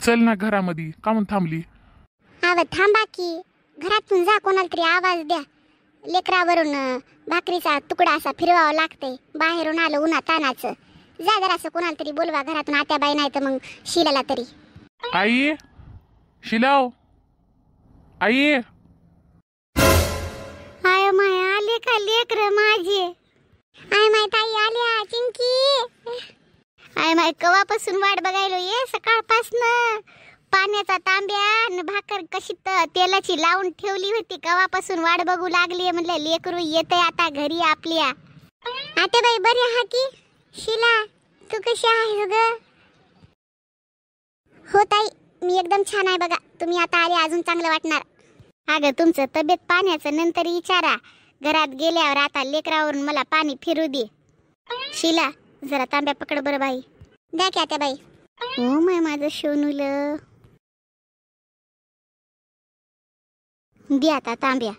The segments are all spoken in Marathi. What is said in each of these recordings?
चल ना घरामध्ये, का म्हणून थांबली? अव थांबा की, घरातून जा, कोणाला तरी आवाज द्या. लेकरावरून भाकरीचा तुकडा असा फिरवावा लागते, बाहेरून आलं उन्हा तानाचं. जा जरासं कोणाला तरी बोलवा घरातून, आत्याबाई नाही तर मग शिलाला तरी. आई, शिलाव, आई. आय माय, आले का लेकर माझे? आय माय ताई आल्या, चिंकी. आय माय, कवापासून वाट बघायलो ये, सकाळपासनं. पाण्याचा तांब्या आणि भाकर कशी तेलाची लावून ठेवली होती, कवापासून वाट बघू लागली. म्हणलं लेकरू येते आता घरी आपल्या. आत्याबाई बरी आहे की? शिला, तू कशी आहेस ग? हो ताई, मी एकदम छान आहे बघा. तुम्ही आता आले, अजून चांगलं वाटणार. अगं तुमचं तब्येत पाण्याचं नंतर विचारा, घरात गेल्यावर आता लेकरावरून मला पाणी फिरू दे. शिला, जरा तांब्या पकड बरं बाई. द्या की आत्याबाई. हो माय, माझं सोनूलं. दे आता तांब्या.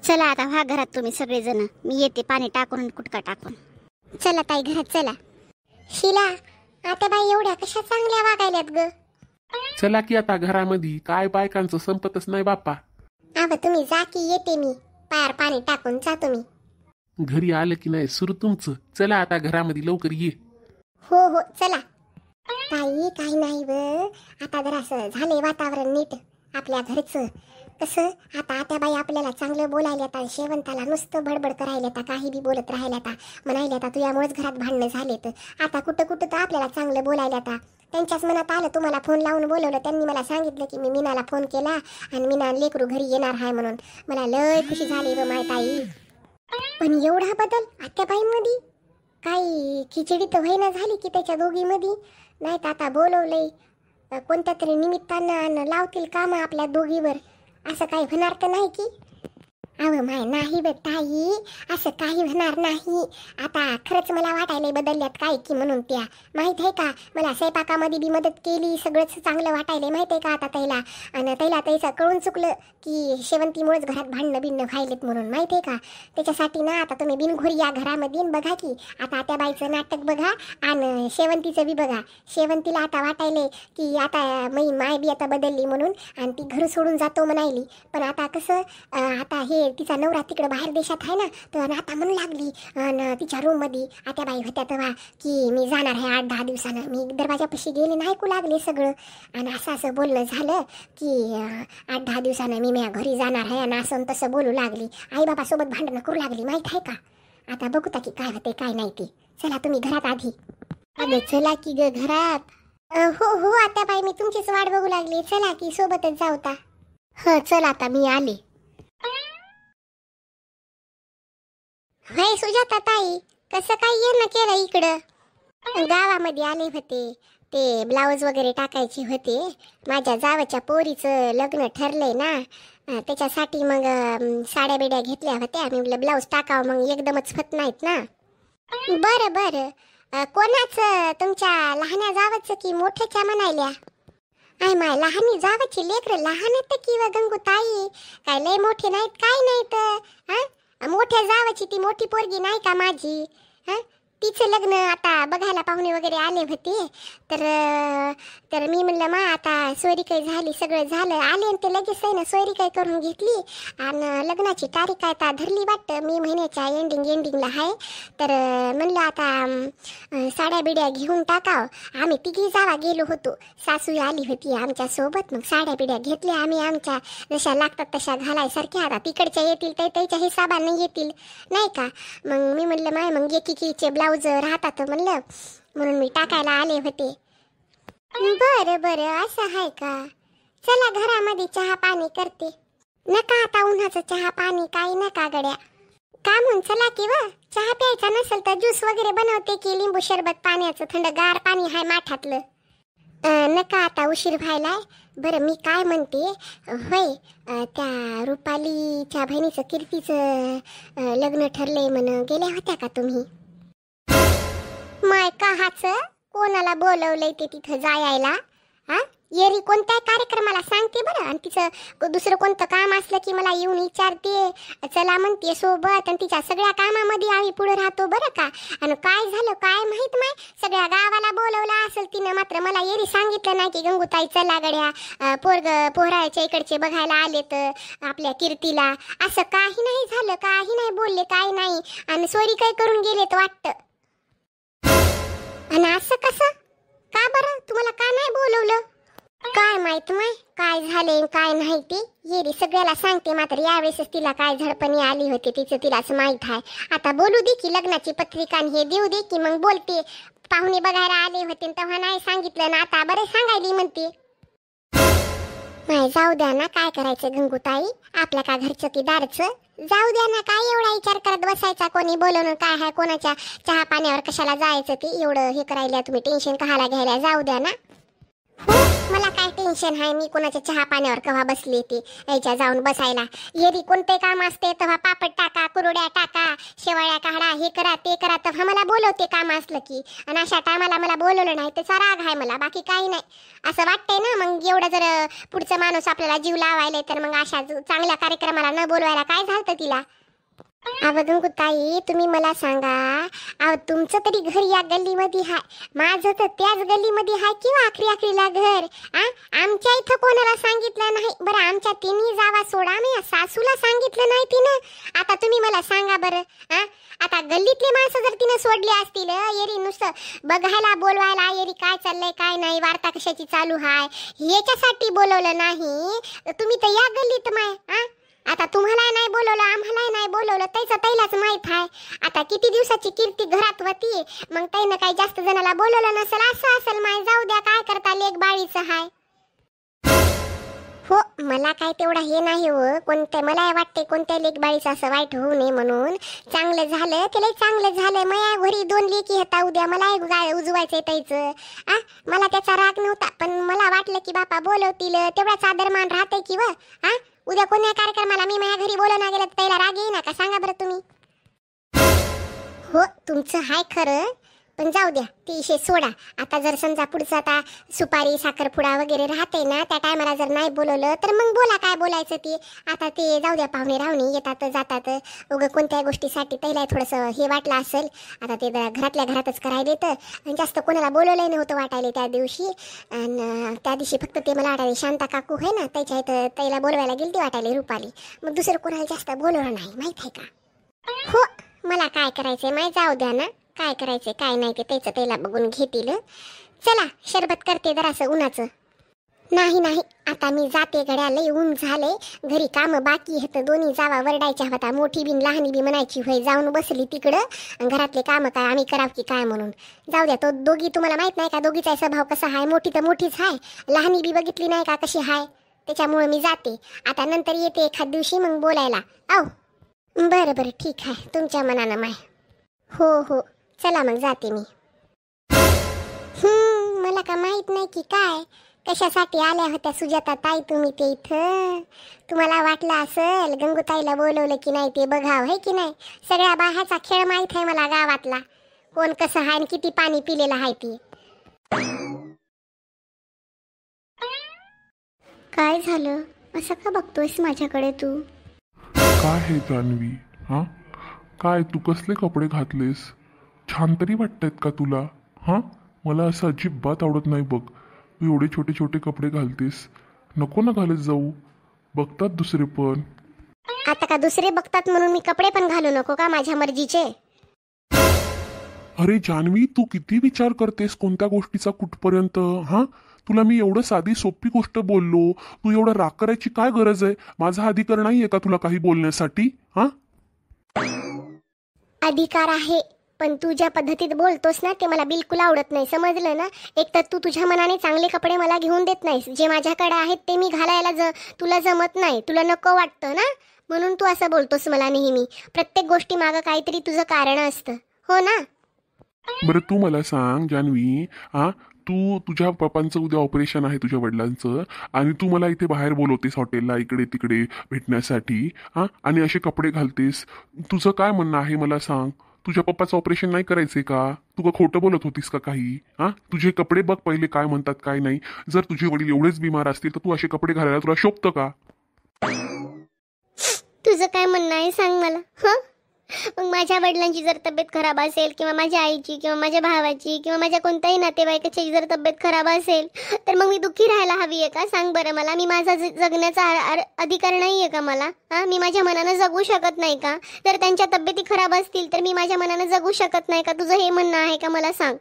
चला आता व्हा घरात तुम्ही सगळेजण, मी येते पाणी टाकून कुटका टाकून. चला ताई घरात चला. शिला, आत्याबाई एवढ्या कशा चांगल्या वागायल्यात ग? चला की आता घरामध्ये, काय बायकांचं संपतच नाही बाप्पा. अव तुम्ही जा की, येते मी. पायार पाणी टाकून जा तुम्ही. घरी आलं की नाही सुरू तुमचं. चला आता घरामध्ये, लवकर ये. हो हो चला. ताई काही नाही व, आता जरासं झालंय वातावरण नीट आपल्या घरचं. कसं आता आत्याबाई आपल्याला चांगलं बोलायला, आता शेवंताला नुसतं बडबड करायला, आता काही बी बोलत राहिल्या, आता म्हणायला आता तुझ्यामुळेच घरात भांडणं झालेत. आता कुठं कुठं तर आपल्याला चांगलं बोलायला. आता त्यांच्याच मनात आलं, तुम्हाला फोन लावून बोलवलं. त्यांनी मला सांगितलं की मी मीनाला फोन केला आणि मीना लेकरू घरी येणार आहे म्हणून. मला लय खुशी झाली व माय ताई. पण एवढा बदल आत्याबाईंमध्ये? काही खिचडी तर व्हायना झाली की त्याच्या दोघीमध्ये? नाही तर आता बोलवलंय कोणत्या तरी निमित्तानं, लावतील कामं आपल्या दोघीवर. असं काही होणार तर नाही की? अव माय नाही ब ताई, असं काही होणार नाही. आता खरंच मला वाटायला बदलल्यात काय की म्हणून त्या. माहीत आहे का, मला स्वयंपाकामध्ये बी मदत केली, सगळंच चांगलं वाटायला. माहीत आहे का आता त्याला, आणि त्याला त्याचं कळून चुकलं की शेवंतीमुळेच घरात भांडणं बिणणं व्हायलेत म्हणून. माहीत आहे का, त्याच्यासाठी ना आता तुम्ही बिनघोरी या घरामध्ये बघा की. आता आत्याबाईचं नाटक बघा आणि शेवंतीचं बी बघा. शेवंतीला आता वाटायले की आता माय बी आता बदलली म्हणून, आणि ती घर सोडून जातो म्हणायली. पण आता कसं, आता हे तिचा नवरा तिकडे बाहेर देशात आहे ना, तर आता म्हणू लागली आणि तिच्या रूममध्ये आत्याबाई होत्या तेव्हा की मी जाणार आहे 8-10 दिवसानं. मी दरवाजापाशी गेले नाही, ऐकू लागले सगळं. आणि असं असं बोलणं झालं की 8-10 दिवसानं मी माझ्या घरी जाणार आहे, आणि असं तसं बोलू लागली. आई बाबासोबत भांडणं करू लागली. माहीत आहे का? आता बघू की काय होते काय नाही ते. चला तुम्ही घरात आधी. अगं चला की ग घरात. हो हो आत्याबाई, मी तुमचीच वाट बघू लागली. चला की सोबतच जाऊता. हो चला आता मी आले. हाय सुजाता ताई, कसं काय येणं केलं इकडं? गावामध्ये आले होते, ते ब्लाऊज वगैरे टाकायचे होते. माझ्या जावच्या पोरीचं लग्न ठरलंय ना, त्याच्यासाठी मग साड्या बिड्या घेतल्या होत्या. मी म्हटलं ब्लाऊज टाकावं, मग एकदमच होत नाहीत ना. बरं बरं, कोणाचं, तुमच्या लहान्या जावचं की मोठ्याच्या म्हणायल्या? आय माय, लहानी जावची लेकरं लहान आहेत की व गंगू ताई, काय लय मोठे नाहीत काय नाहीत. हा, मोठ्या जावची ती मोठी पोरगी नाही का माझी, हा, तिचं लग्न आता बघायला पाहुणे वगैरे आले होते. तर मी म्हणलं मा आता सोयरी काही झाली, सगळं झालं, आले आणि ते लगेच आहे ना सोयरी काही करून घेतली. आणि लग्नाची तारीख आता धरली वाटतं मे महिन्याच्या एंडिंगला आहे. तर म्हणलं आता साड्या बिड्या घेऊन टाकाव. आम्ही तिघी जावा गेलो होतो, सासू आली होती आमच्यासोबत. मग साड्या बिड्या घेतल्या आम्ही, आमच्या जशा लागतात तशा घालायसारख्या. आता तिकडच्या येतील तर त्याच्या हिसाबाने येतील नाही का. मग मी म्हणलं माय मग एकीचे ब्लाऊज राहतात म्हणलं, म्हणून मी टाकायला आले होते. बरं बरं, असं आहे का? चला घरामध्ये चहा पाणी करते. नका आता उन्हाचं चहा पाणी काही नका गड्या. का म्हणून चला की व, चहा प्यायचा नसेल तर ज्यूस वगैरे बनवते की, लिंबू सरबत पाण्याचं, थंडगार पाणी आहे माठातलं. नका आता उशीर व्हायलाय. बरं मी काय म्हणते, होय त्या रुपालीच्या बहिणीचं कीर्तीचं लग्न ठरलंय म्हण, गेल्या होत्या का तुम्ही? माय काहाचं, कोणाला बोलवलंय ते तिथं जायला? हा, येरी कोणत्या कार्यक्रमाला सांगते बरं, आणि तिचं दुसरं कोणतं काम असलं की मला येऊन विचारते, चला म्हणते सोबत, आणि तिच्या सगळ्या कामामध्ये आम्ही पुढे राहतो बरं का. आणि काय झालं काय माहित माय, सगळ्या गावाला असेल तिनं मात्र मला येरी सांगितलं नाही की गंगूताई चला गड्या पोहराच्या इकडचे बघायला आले तर आपल्या कीर्तीला. असं काही नाही झालं, काही नाही बोलले, काही नाही. आणि सॉरी काय करून गेले तर वाटतं. आणि असं कसं का बरं, तुम्हाला का नाही बोलवलं? काय माहित माय काय झाले काय नाही ते. येरी सगळ्याला सांगते मात्र यावेळेस तिला काय झडपणी आली होती तिचं तिलाच माहित आहे. आता बोलू दे की लग्नाची पत्रिका हे देऊ दे की मग बोलते. पाहुणे बघायला आले होते तेव्हा नाही सांगितलं ना, आता बरं सांगायली म्हणते. नाही जाऊ द्या ना, काय करायचं गंगूताई, आपल्या का घरचं की दारचं. जाऊ द्या ना, काय एवढा विचार करत बसायचा. कोणी बोलवणं काय आहे, कोणाच्या चहा पाण्यावर कशाला जायचं ते एवढं हे करायला तुम्ही टेन्शन कशाला घ्यायला. जाऊ द्या ना. हो मला काय टेन्शन आहे, मी कोणाच्या चहा पाण्यावर केव्हा बसली ती याच्या जाऊन बसायला. येरी कोणते काम असते तेव्हा पापड टाका, कुरड्या टाका, शेवाळ्या काढा, हे करा ते करा, तेव्हा मला बोलवते काम असलं की. आणि अशा टायमाला मला बोलवलं नाही त्याचा राग आहे मला, बाकी काही नाही. असं वाटतंय ना मग एवढं जर पुढचा माणूस आपल्याला जीव लावायला तर मग अशा चांगल्या कार्यक्रमाला न बोलवायला काय झालं तिला. अहो गंगूताई तुम्ही मला सांगा, अहो तुमचं तरी घर या गल्लीमध्ये आहे, माझं तर त्याच गल्लीमध्ये आहे किंवा आखरीला घर. आमच्या इथं कोणाला सांगितलं नाही. बरं आमच्या तिन्ही जावा सोडा, मी सासूला सांगितलं नाही तिनं. आता तुम्ही मला सांगा बरं, आता गल्लीतले माणसं जर तिनं सोडले असतील येरी नुसतं बघायला बोलवायला, येरी काय चाललंय काय नाही, वार्ता कशाची चालू आहे याच्यासाठी बोलवलं नाही. तुम्ही तर या गल्लीत माय. आता तुम्हाला नाही बोलवलं, आम्हाला नाही बोलवलं, त्याचं त्यालाच माहित आहे. आता किती दिवसाची कीर्ती घरात होती, मग त्यानं काही जास्त जणाला बोलवलं नसेल, असं असेल माय. जाऊ द्या, काय करता, लेक बाळीचं हाय. हो मला काय तेवढा हे नाही हो, कोणत्या मला वाटते कोणत्या लेक बाळीचं असं वाईट होऊ नये म्हणून. चांगलं झालं त्याला, चांगलं झालं. मया घरी 2 लेकी होता, उद्या मला उजवायचंय त्याचं. मला त्याचा राग नव्हता, पण मला वाटलं की बापा बोलवतील तेवढाच आदरमान राहते की व. उद्या कोणत्या कार्यक्रमाला मी माझ्या घरी बोलवणा गेलं तर त्याला राग येईना का, सांगा बरं तुम्ही. हो तुमचं हाय खरं, पण जाऊ द्या ते विषय सोडा. आता जर समजा पुढचं आता सुपारी साखरपुडा वगैरे राहते ना, त्या टायमाला जर नाही बोलवलं तर मग बोला काय बोलायचं ते. आता ते जाऊ द्या, पाहुणे राहुणे येतात जातात, उगं कोणत्या गोष्टीसाठी त्याला थोडंसं हे वाटलं असेल. आता ते घरातल्या घरातच करायला येतं, जास्त कोणाला बोलवलंही नव्हतं वाटायला त्या दिवशी. आणि त्या दिवशी फक्त ते मला वाटायला शांता काकू आहे ना त्याच्या इथं त्याला बोलवायला गेली ती वाटायला रुपाली. मग दुसरं कोणाला जास्त बोलवलं नाही, माहीत आहे का. हो मला काय करायचंय माय, जाऊ द्या ना, काय करायचंय काय नाही ते त्याचं त्याला बघून घेतील. चला शरबत करते जरासं उन्हाचं. नाही आता मी जाते, गड्या लई ऊन झाले, घरी कामं बाकी आहेत. दोन्ही जावा वरडायच्या होता, मोठी बिन लहानी बी म्हणायची होय. जाऊन बसली तिकडं, घरातले कामं काय आम्ही कराव की काय म्हणून. जाऊ द्या, तो दोघी तुम्हाला माहित नाही का दोघीचा स्वभाव कसा आहे. मोठी तर मोठीच आहे, लहानी बी बघितली नाही का कशी आहे. त्याच्यामुळे मी जाते आता, नंतर येते एखाद दिवशी मग बोलायला. बरं ठीक आहे, तुमच्या मनानं माय. हो चला मग जाते मी. मला का माहित नाही की काय कशासाठी आल्या होत्या सुजाता ताई तुम्ही ते इथं. तुम्हाला वाटलं असेल गंगूताईला बोलवलं की नाही ते बघाव आहे की नाही. सगळ्या बाह्याचा खेळ माहित आहे मला गावातला, कोण कसं आहे आणि किती पाणी पिलेलं आहे ती. काय झालं, असं का बघतोयस माझ्याकडे तू. काय हे जान्हवी, काय तू कसले कपडे घातलेस, छान तरी वाटतायत का तुला. मला असं अजिबात आवडत नाही बघ, तू एवढे छोटे छोटे कपडे घालतेस. नको ना घालत जाऊ, बघतात दुसरे पण. आता का दुसरे बघतात म्हणून मी कपडे पण घालू नको का माझ्या मर्जीचे. अरे जान्हवी, तू किती विचार करतेस कोणत्या गोष्टीचा कुठपर्यंत. तुला मी एवढं साधी सोपी गोष्ट बोललो, तू एवढं राग करायची काय गरज आहे. माझा अधिकार नाहीये का तुला काही बोलण्यासाठी. अधिकार आहे, पण तू ज्या पद्धतीत बोलतोस ना ते मला बिलकुल आवडत नाही, समजलं ना. एक तर तू तुझ्या मनाने चांगले कपडे मला घेऊन देत नाहीस, जे माझ्याकडे आहेत ते मी घालायला तुला जमत नाही, तुला नको वाटतं ना, म्हणून तू असं बोलतोस मला नेहमी. प्रत्येक गोष्टी मागं काहीतरी तुझं कारण असतं, हो ना. बरं तू मला सांग जान्हवी, तू तुझ्या पप्पांचं उद्या ऑपरेशन आहे तुझ्या वडिलांचं, आणि तू मला इथे बाहेर बोलवतेस हॉटेलला इकडे तिकडे भेटण्यासाठी, आणि असे कपडे घालतेस. तुझं काय म्हणणं आहे मला सांग. तुझ्या पप्पाचं ऑपरेशन नाही करायचंय का. तू का खोटं बोलत होतीस का काही. तुझे कपडे बघ पहिले काय म्हणतात काय नाही. जर तुझे वडील एवढेच बिमार असतील तर तू असे कपडे घालायला तुला शोभतं का. तुझं काय म्हणणं आहे सांग मला. मग माझ्या वडिलांची जर तब्येत खराब असेल किंवा माझ्या आईची किंवा माझ्या भावाची किंवा माझ्या कोणत्याही नातेवाईकाची जर तब्येत खराब असेल तर मग मी दुःखी राहायला हवी आहे का? सांग बरं मला. मी माझा जगण्याचा अधिकार नाही आहे का मला? हां, मी माझ्या मनानं जगू शकत नाही का? जर त्यांच्या तब्येती खराब असतील तर मी माझ्या मनानं जगू शकत नाही का? तुझं हे म्हणणं आहे का मला सांग?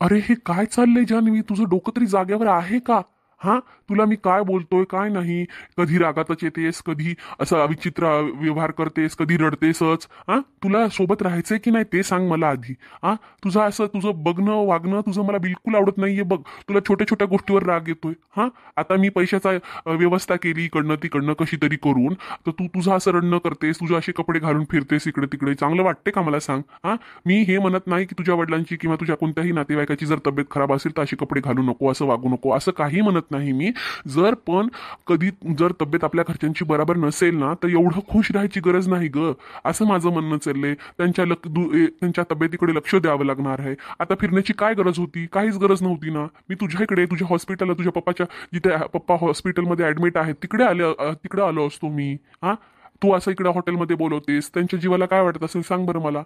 अरे हे काय चाललंय जान्हवी? तुझं डोकं तरी जागेवर आहे का? हा, तुला मी काय बोलतोय काय नाही, कधी रागातच येतेस, कधी असं विचित्र व्यवहार करतेस, कधी रडतेसच. हा, तुला सोबत राहायचंय की नाही ते सांग मला आधी. हा, तुझं बघणं वागणं तुझं मला बिलकुल आवडत नाहीये बघ. तुला छोट्या छोट्या गोष्टीवर राग येतोय. हा, आता मी पैशाचा व्यवस्था केली इकडनं तिकडनं कशी तरी करून, तर तू तुझं असं रडणं करतेस, तुझे असे कपडे घालून फिरतेस इकडे तिकडे. चांगलं वाटते का मला सांग? हा, मी हे म्हणत नाही की तुझ्या वडिलांची किंवा तुझ्या कोणत्याही नातेवाईकाची जर तब्येत खराब असेल तर असे कपडे घालू नको, असं वागू नको, असं काही म्हणत नाही मी. जर पण कधी जर तब्येत आपल्या घरच्यांची बरोबर नसेल ना तर एवढं खुश राहायची गरज नाही ग, असं माझं म्हणणं चाललंय. त्यांच्या तब्येतीकडे लक्ष द्यावं लागणार आहे. आता फिरण्याची काय गरज होती? काहीच गरज नव्हती ना. मी तुझ्याकडे तुझ्या हॉस्पिटलला, तुझ्या पप्पाच्या जिथे पप्पा हॉस्पिटलमध्ये ऍडमिट आहेत तिकडे आलो असतो मी. हा, तू असं इकडे हॉटेलमध्ये बोलवतेस, त्यांच्या जीवाला काय वाटत असेल सांग बरं मला.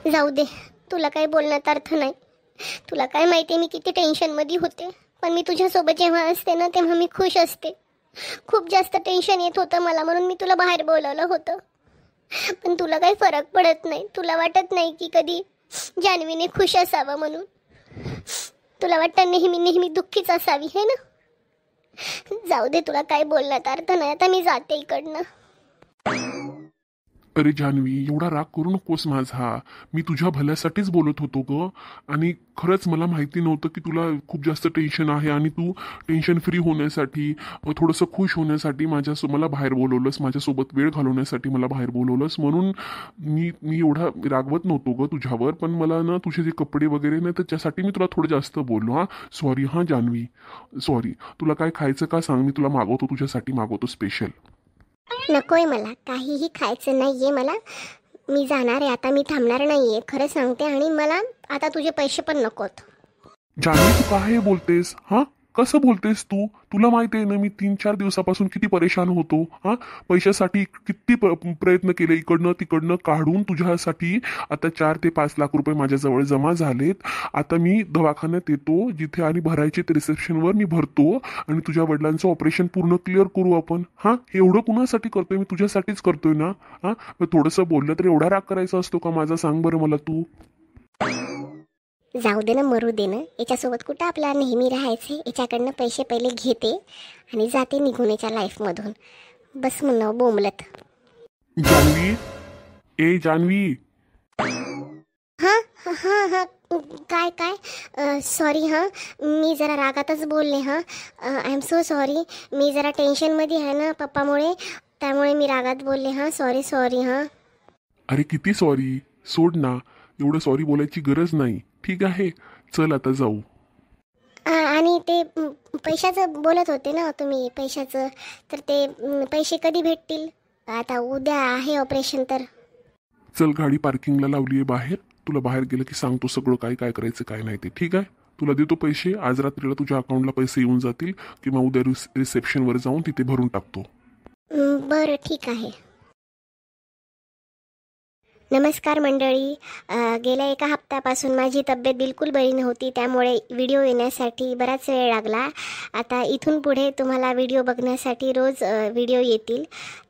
जाऊ दे, तुला काही बोलण्यात अर्थ नाही. तुला काय माहिती मी किती टेन्शनमध्ये होते, पण मी तुझ्यासोबत जेव्हा असते ना तेव्हा मी खुश असते. खूप जास्त टेन्शन येत होतं मला, म्हणून मी तुला बाहेर बोलवलं होतं. पण तुला काही फरक पडत नाही. तुला वाटत नाही की कधी जान्हवीने खुश असावं म्हणून. तुला वाटतं नेहमी नेहमी दुःखीच असावी है ना. जाऊ दे, तुला काय बोलण्यात अर्थ नाही. आता मी जाते इकडनं. अरे जान्हवी, एवढा राग करू नकोस माझा. मी तुझ्या भल्यासाठीच बोलत होतो ग. आणि खरंच मला माहिती नव्हतं की तुला खूप जास्त टेन्शन आहे आणि तू टेन्शन फ्री होण्यासाठी, थोडंसं खुश होण्यासाठी मला बाहेर बोलवलंस, माझ्यासोबत वेळ घालवण्यासाठी मला बाहेर बोलवलंस. म्हणून मी एवढा रागवत नव्हतो ग तुझ्यावर. पण मला ना तुझे जे कपडे वगैरे ना त्याच्यासाठी मी तुला थोडं जास्त बोललो. हा, सॉरी हा जान्हवी, सॉरी. तुला काय खायचं का सांग, मी तुला मागवतो, तुझ्यासाठी मागवतो स्पेशल. नकोय, मला काहीही खायचं नाहीये. मी जाणार आहे आता. मी थांबणार नाहीये, खरं सांगते. आणि मला आता तुझे पैसे पण नकोत. जान्हवी, तू काय बोलतेस? हा, कसं बोलतेस तू? तुला माहिती आहे ना मी 3-4 दिवसापासून किती परेशान होतो. हा, पैशासाठी किती प्रयत्न केले, इकडनं तिकडनं काढून तुझ्यासाठी. आता 4 ते 5 लाख रुपये माझ्याजवळ जमा झालेत. आता मी दवाखान्यात येतो, जिथे आणि भरायचे ते रिसेप्शनवर मी भरतो आणि तुझ्या वडिलांचं ऑपरेशन पूर्ण क्लिअर करू आपण. हा, एवढं कुणासाठी करतोय? मी तुझ्यासाठीच करतोय ना. हा, थोडंसं बोललं तर एवढा राग करायचा असतो का माझा? सांग बरं मला तू. जाऊ दे ना, मरू दे ना. याच्यासोबत कुठं आपल्याला नेहमी राहायचे. याच्याकडनं पैसे पहिले घेते आणि जाते निघून याच्या लाईफमधून. बस म्हणणं बोंबलत. जान्हवी, ए जान्हवी. हां हां हां, काय सॉरी. हां, मी जरा रागातच बोलले. हां, आय एम सो सॉरी. मी जरा टेन्शनमध्ये आहे ना पप्पामुळे, त्यामुळे मी रागात बोलले. हां, सॉरी. हां, अरे किती सॉरी? सोड ना, एवढं सॉरी बोलायची गरज नाही. ठीक आहे, चल आता जाऊ. आणि ते पैशाचं बोलत होते ना तुम्ही, पैशाचं. तर ते पैसे कधी भेटतील? आता उद्या आहे ऑपरेशन तर. चल, गाडी पार्किंगला लावली आहे बाहेर. तुला बाहेर गेलं की सांगतो सगळं काय काय करायचं काय नाही ते. ठीक आहे, तुला देतो पैसे. आज रात्रीला तुझ्या अकाउंटला पैसे येऊन जातील किंवा उद्या रिसेप्शनवर जाऊन तिथे भरून टाकतो. बरं, ठीक आहे. नमस्कार मंडळी. गेल्या एका हप्त्यापासून माझी तब्येत बिलकुल बरी नव्हती, त्यामुळे व्हिडिओ येण्यासाठी बराच वेळ लागला. आता इथून पुढे तुम्हाला व्हिडिओ बघण्यासाठी रोज व्हिडिओ येतील.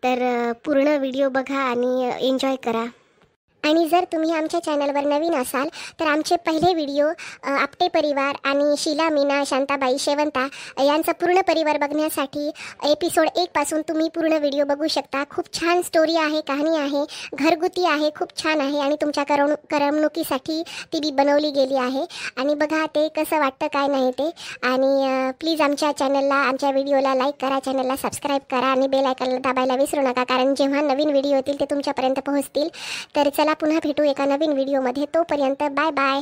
तर पूर्ण व्हिडिओ बघा आणि एन्जॉय करा. आणि जर तुम्ही आमच्या चॅनलवर नवीन असाल तर आमचे पहिले व्हिडिओ आपटे परिवार आणि शीला, मीना, शांताबाई, शेवंता यांचा पूर्ण परिवार बघण्यासाठी एपिसोड 1 पासून तुम्ही पूर्ण व्हिडिओ बघू शकता. खूप छान स्टोरी आहे, कहाणी आहे, घरगुती आहे, खूप छान आहे आणि तुमच्या करमणुकीसाठी ती बनवली गेली आहे. आणि बघा ते कसं वाटतं काय नाही ते. आणि प्लीज आमच्या चॅनलला, आमच्या व्हिडिओला लाईक करा, चॅनलला सबस्क्राईब करा आणि बेल आयकॉनला दाबायला विसरू नका, कारण जेव्हा नवीन व्हिडिओ येतील ते तुमच्यापर्यंत पोहोचतील. तर चला पुन्हा भेटू एका नवीन व्हिडिओमध्ये. तोपर्यंत बाय बाय.